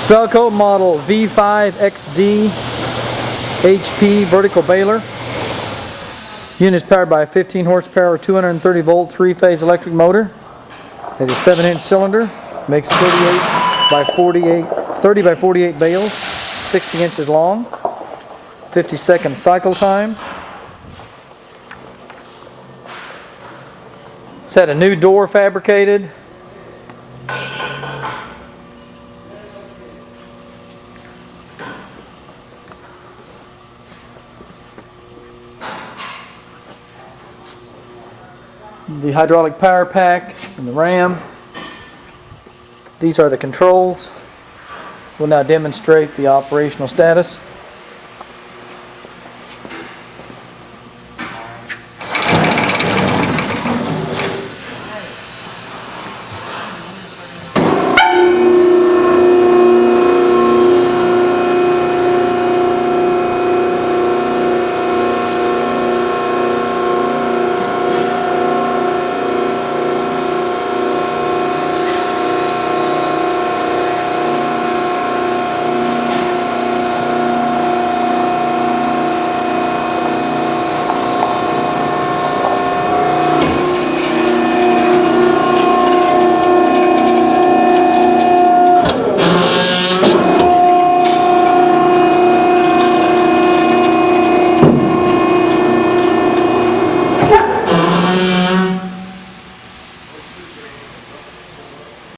Selco Model V5-XHDP vertical baler. Unit is powered by a 15 horsepower, 230 volt, 3-phase electric motor. Has a 7-inch cylinder. Makes 30 by 48 bales, 60 inches long. 50-second cycle time. It's had a new door fabricated. The hydraulic power pack and the ram. These are the controls. We'll now demonstrate the operational status.